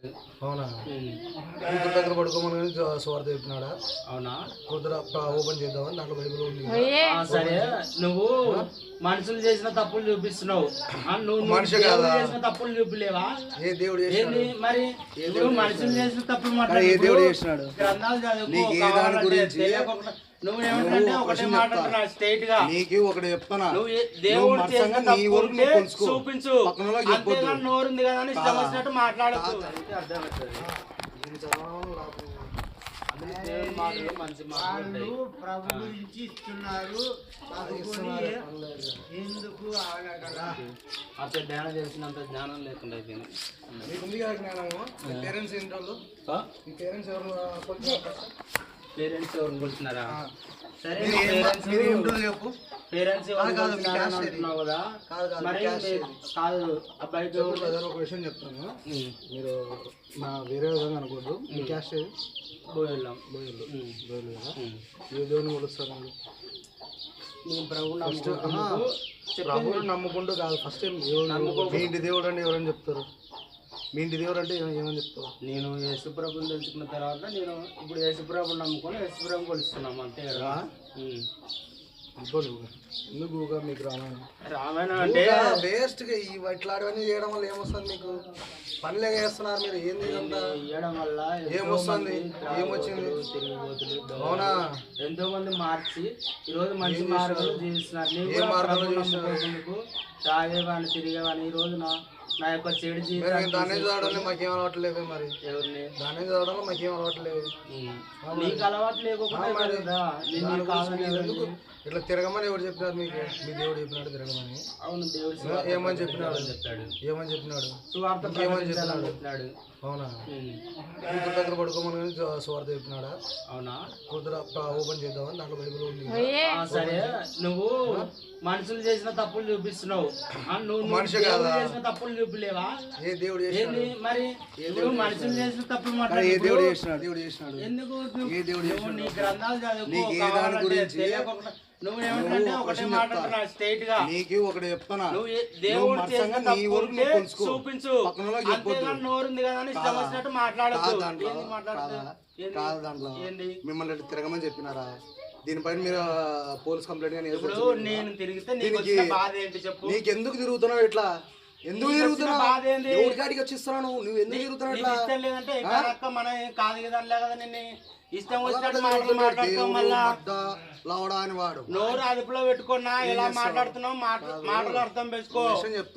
అవునా? కూతురు దగ్గర పడుకోమని స్వార్థ చెప్పినాడా? అవునా? కూతురు ఓపెన్ చేద్దామని దాంట్లో బైబిల్ ఉంది. సరే, నువ్వు మనుషులు చేసిన తప్పులు చూపిస్తున్నావు. నువ్వు మనిషి దేవుడు కాదా? చేసిన తప్పులు చూపిలేవా? ఏ దేవుడు ఏంది చేసినాడు? మరి? నువ్వు మనుషులు చేసిన తప్పులు ఏ మాట్లాడు. దేవుడు చేసినాడు? గ్రంథాలు చదువుకో, నీకు ఏ దాని కావాలంటే గురించి తెలియకుండా నువ్వు ఏమంటే ఒకటే మాట్లాడుతున్నా స్ట్రైట్ గా. నీకు ఒకటి చెప్తానా, నువ్వు దేవుడు చేసిన తప్పు ఉంటే చూపించు, పక్కనోళ్ళకి చెప్పొద్దు. అంతేగాని నోరుంది కదా అని ఇష్టం వచ్చినట్టు మాట్లాడచ్చు. దేవుని మాటలు మంచి మాటలు ఉంటాయి. ప్రభు గురించి ఇస్తున్నారు. ఎందుకు ఆగగలరా? అప్పుడు ధ్యానం చేసినంత జ్ఞానం లేకుండా అయిపోయింది. మీకు ఉంది కదా జ్ఞానము. మీ పేరెంట్స్ ఏంటి వాళ్ళు? మీ పేరెంట్స్ ఎవరు పేరెంట్స్ ఎవరు కొలుస్తున్నారా? సరే, మీరు ఏంటో చెప్పు. పేరెంట్స్ ఎవరు కాదు, మీ కొలుస్తున్నారా క్యాస్ట్ అని ఏది? అంటున్నావు కదా. కాదు, మరి మీ క్యాస్ట్ మీ- ఏది? కాదు, అబ్బాయికి ఎవరు? బ్రదర్, ఒక విషయం చెప్తాను, మీరు నా వేరే విధంగా అనుకోద్దు. మీ క్యాస్ట్ ఏది? బోయెళ్ళాం. బోయలు. బోయలు కదా. ఏ దేవుని కొలుస్తారు మీరు? మేము ప్రభు ప్రభువుని నమ్ముకుంటూ కాదు, ఫస్ట్ టైం మీ ఇంటి దేవుడు అంటే ఎవరని చెప్తారు? మీ ఇంటి దేవుడు అంటే ఏమని చెప్తారు? నేను యేసుప్రభుని తెలుసుకున్న తర్వాత నేను ఇప్పుడు యేసుప్రభుని నమ్ముకొని యేసుప్రభు కొలుస్తున్నాం అంతే కదా. ఎందుకు మీకు రామాయణం రామాయణం అంటే వేస్ట్ గా ఈ ఇట్లాంటివన్నీ చేయడం వల్ల ఏమొస్తుంది? మీకు పనులే చేస్తున్నారు మీరు. ఏంది ఇదంతా? ఇవ్వడం వల్ల ఏమొస్తుంది? ఏమొచ్చింది? అవునా? ఎంతో మంది మార్చి ఈ రోజు మంచి మార్గంలో జీవిస్తున్నారు. నేను ఏ కూడా మార్గంలో ప్రభువుని జీవిస్తున్నారు? నమ్ముకోకుండా తాగేవాడిని తిరిగేవాడిని. ఈ రోజు నా యొక్క చెడు మేము జీవితాన్ని దాన్ని చదవడం మాకేం అలవాట్లేదు. మరి ఎవరిని దాన్ని చదవడంలో మాకేం అలవాట్లేదు. నీకు అలవాటు లేకుండా మరి కదా నేను దాని నీకు గురించి కావాలని మీరు ఎందుకు ఇట్లా తిరగమని ఎవరు చెప్పినారు మీకు? మీ దేవుడు చెప్పినాడు తిరగమని. అవును, దేవుడు ఏమని చెప్పినాడు? చెప్పాడు. ఏమని చెప్పినాడు? సువార్త ఏమని ప్రకటించాలని చెప్పినాడు? చెప్పినాడు. అవునా? కూతురు దగ్గర పడుకోమని స్వార్థ చెప్పినాడా? అవునా? కూతురు ఓపెన్ చేద్దామని దాంట్లో బైబిల్ ఉంది. సరే, నువ్వు మనుషులు చేసిన తప్పులు చూపిస్తున్నావు. నువ్వు మనిషి దేవుడు కాదా? చేసిన తప్పులు చూపిలేవా? ఏ దేవుడు ఏంది చేసినాడు? మరి? నువ్వు మనుషులు చేసిన తప్పులు ఏ మాట్లాడు. దేవుడు చేసినాడు? దేవుడు చేసినాడు. ఎందుకు ఏ దేవుడు నువ్వు నీ గ్రంథాలు చదువుకో, నీకు ఏ దాని కావాలంటే గురించి తెలియకుండా నువ్వు ఏమంటే ఒకటే మాట్లాడుతున్నా స్ట్రైట్ గా. నీకు ఒకటి చెప్తానా, నువ్వు దేవుడు చేసిన నీ తప్పు వరకు ఉంటే నువ్వు తెలుసుకో, చూపించు, పక్కనోళ్ళకి చెప్పొద్దు. అంతేగాని నోరుంది కదా అని ఇష్టం వచ్చినట్టు మాట్లాడచ్చు. కాదు దాంట్లో, ఏంది మాట్లాడుతున్నా? కాదు దాంట్లో ఏంది? మిమ్మల్ని ఇట్లా తిరగమని చెప్పినారా? దీనిపైన మీరు పోలీస్ కంప్లైంట్ కానీ ఇప్పుడు నేను తిరిగితే నీకు వచ్చిన బాధ ఏంటి చెప్పు? నీకెందుకు తిరుగుతున్నావు ఇట్లా? ఎందుకు తిరుగుతున్నావు? బాధ ఏంది? ఎవరి కాడికి వచ్చి ఇస్తున్నావు నువ్వు? ఎందుకు తిరుగుతున్నావు నీకు ఇట్లా? ఇష్టం లేదంటే ఇక్కడ మన కాదు కదా అనలే కదా. నిన్ను ఇష్టం వచ్చినట్టు మాట్లాడుతావు. మళ్ళా లవడా అని వాడు నోరు అదుపులో పెట్టుకున్నా ఎలా మాట్లాడుతున్నావు మాటలు అర్థం పెంచుకో.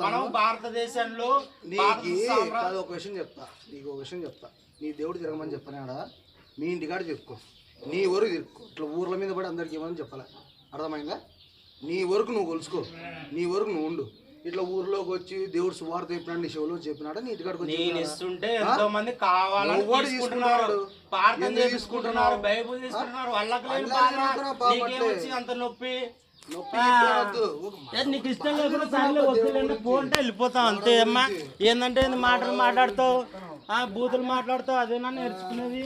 మనం భారతదేశంలో కాదు, ఒక విషయం చెప్తా, నీకు ఒక విషయం చెప్తా. నీ దేవుడు తిరగమని చెప్పినాడా? మీ ఇంటికాడ చెప్పుకో, నీ వరకు తిరుక్కో. ఇట్లా ఊర్ల మీద పడి అందరికి ఏమని చెప్పాలి, అర్థమైందా? నీ వరకు నువ్వు కొలుసుకో, నీ వరకు నువ్వు ఉండు. ఇట్లా ఊర్లోకి వచ్చి దేవుడు సువార్త చెప్పినాడు, నీ చెవులో చెప్పినాడా? నీ ఇంటికాడికి నేను ఇస్తుంటే ఎంతో మంది కావాలని తీసుకుంటున్నారు, ప్రార్థన చేసుకుంటున్నారు, బైబుల్ తీసుకుంటున్నారు. వాళ్ళకి లేని బాధ నీకేం వచ్చి అంత నొప్పి? నీకు ఇష్టం లేకుండా సర్లే వద్దులేండి పోంటే వెళ్ళిపోతావు అంతే. అమ్మా ఏంటంటే మాటలు మాట్లాడుతావు, బూతులు మాట్లాడుతావు, అదేనా నేర్చుకునేది?